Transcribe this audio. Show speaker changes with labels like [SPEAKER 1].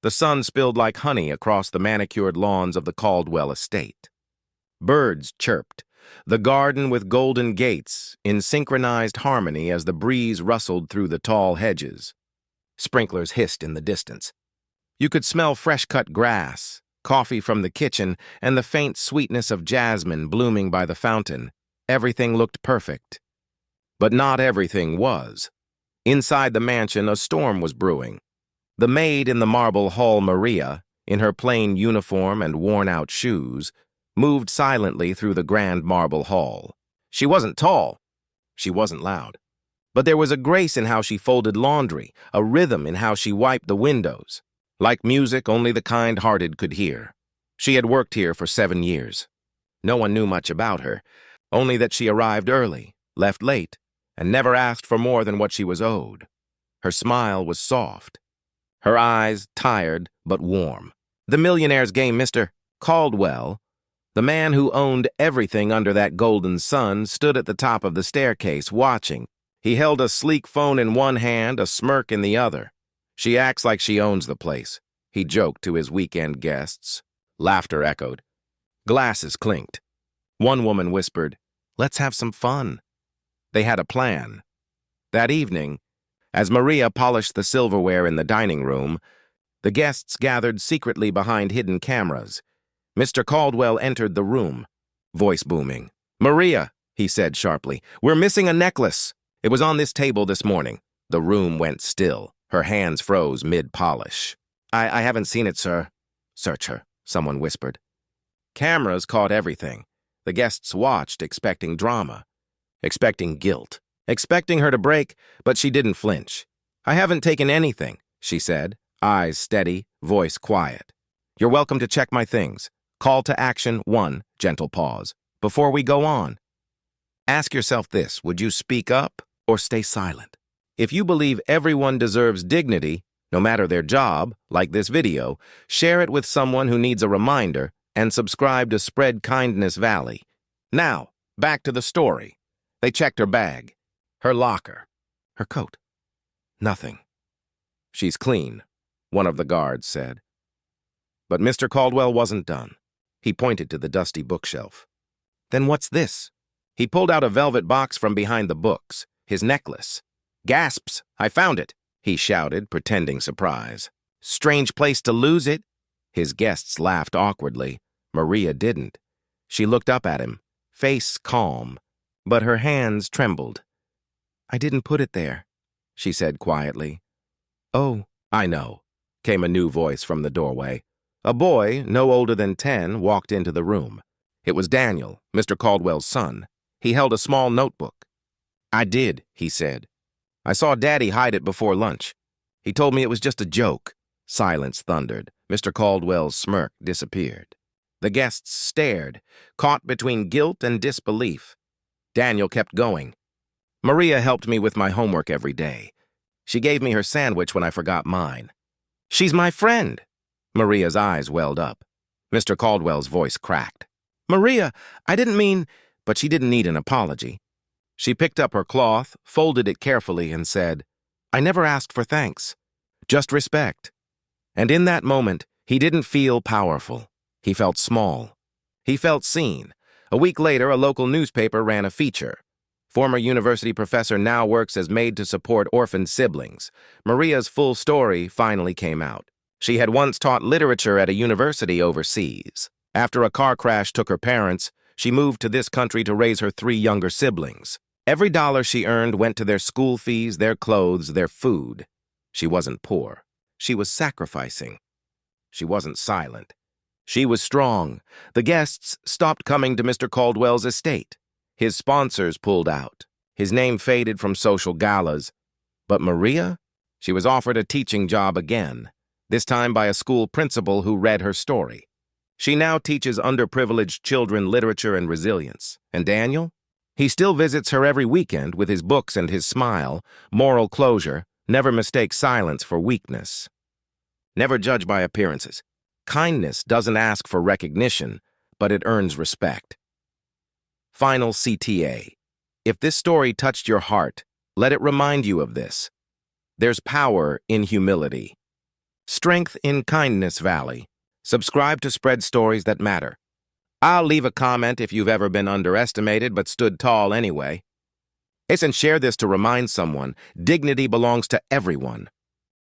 [SPEAKER 1] The sun spilled like honey across the manicured lawns of the Caldwell estate. Birds chirped, the garden with golden gates in synchronized harmony as the breeze rustled through the tall hedges. Sprinklers hissed in the distance. You could smell fresh-cut grass, coffee from the kitchen, and the faint sweetness of jasmine blooming by the fountain. Everything looked perfect. But not everything was. Inside the mansion, a storm was brewing. The maid in the marble hall, Maria, in her plain uniform and worn-out shoes, moved silently through the grand marble hall. She wasn't tall. She wasn't loud. But there was a grace in how she folded laundry, a rhythm in how she wiped the windows. Like music only the kind-hearted could hear. She had worked here for 7 years. No one knew much about her, only that she arrived early, left late, and never asked for more than what she was owed. Her smile was soft. Her eyes tired but warm. The Millionaire's game, Mr. Caldwell, the man who owned everything under that golden sun, stood at the top of the staircase watching. He held a sleek phone in one hand, a smirk in the other. She acts like she owns the place, he joked to his weekend guests. Laughter echoed. Glasses clinked. One woman whispered, "Let's have some fun." They had a plan. That evening, as Maria polished the silverware in the dining room, the guests gathered secretly behind hidden cameras. Mr. Caldwell entered the room, voice booming. "Maria," he said sharply, "we're missing a necklace. It was on this table this morning." The room went still. Her hands froze mid-polish. I haven't seen it, sir." "Search her," someone whispered. Cameras caught everything. The guests watched, expecting drama, expecting guilt, expecting her to break, but she didn't flinch. "I haven't taken anything," she said, eyes steady, voice quiet. "You're welcome to check my things. Call to action 1, gentle pause. Before we go on, ask yourself this: would you speak up or stay silent? If you believe everyone deserves dignity, no matter their job, like this video, share it with someone who needs a reminder and subscribe to Spread Kindness Valley. Now, back to the story. They checked her bag, her locker, her coat. Nothing. "She's clean," one of the guards said. But Mr. Caldwell wasn't done. He pointed to the dusty bookshelf. "Then what's this?" He pulled out a velvet box from behind the books, his necklace. "Gasps! I found it!" he shouted, pretending surprise. "Strange place to lose it." His guests laughed awkwardly. Maria didn't. She looked up at him, face calm, but her hands trembled. "I didn't put it there," she said quietly. "Oh, I know," came a new voice from the doorway. A boy, no older than 10, walked into the room. It was Daniel, Mr. Caldwell's son. He held a small notebook. "I did," he said. "I saw Daddy hide it before lunch. He told me it was just a joke." Silence thundered. Mr. Caldwell's smirk disappeared. The guests stared, caught between guilt and disbelief. Daniel kept going. "Maria helped me with my homework every day. She gave me her sandwich when I forgot mine." "She's my friend." Maria's eyes welled up. Mr. Caldwell's voice cracked. "Maria, I didn't mean—" But she didn't need an apology. She picked up her cloth, folded it carefully, and said, "I never asked for thanks. Just respect." And in that moment, he didn't feel powerful. He felt small. He felt seen. A week later, a local newspaper ran a feature. Former university professor now works as maid to support orphaned siblings. Maria's full story finally came out. She had once taught literature at a university overseas. After a car crash took her parents, she moved to this country to raise her 3 younger siblings. Every dollar she earned went to their school fees, their clothes, their food. She wasn't poor. She was sacrificing. She wasn't silent. She was strong. The guests stopped coming to Mr. Caldwell's estate. His sponsors pulled out. His name faded from social galas. But Maria? She was offered a teaching job again, this time by a school principal who read her story. She now teaches underprivileged children literature and resilience. And Daniel? He still visits her every weekend with his books and his smile, moral closure, never mistake silence for weakness. Never judge by appearances. Kindness doesn't ask for recognition, but it earns respect. Final CTA. If this story touched your heart, let it remind you of this. There's power in humility. Strength in Kindness Valley. Subscribe to spread stories that matter. I'll leave a comment if you've ever been underestimated but stood tall anyway. And share this to remind someone dignity belongs to everyone.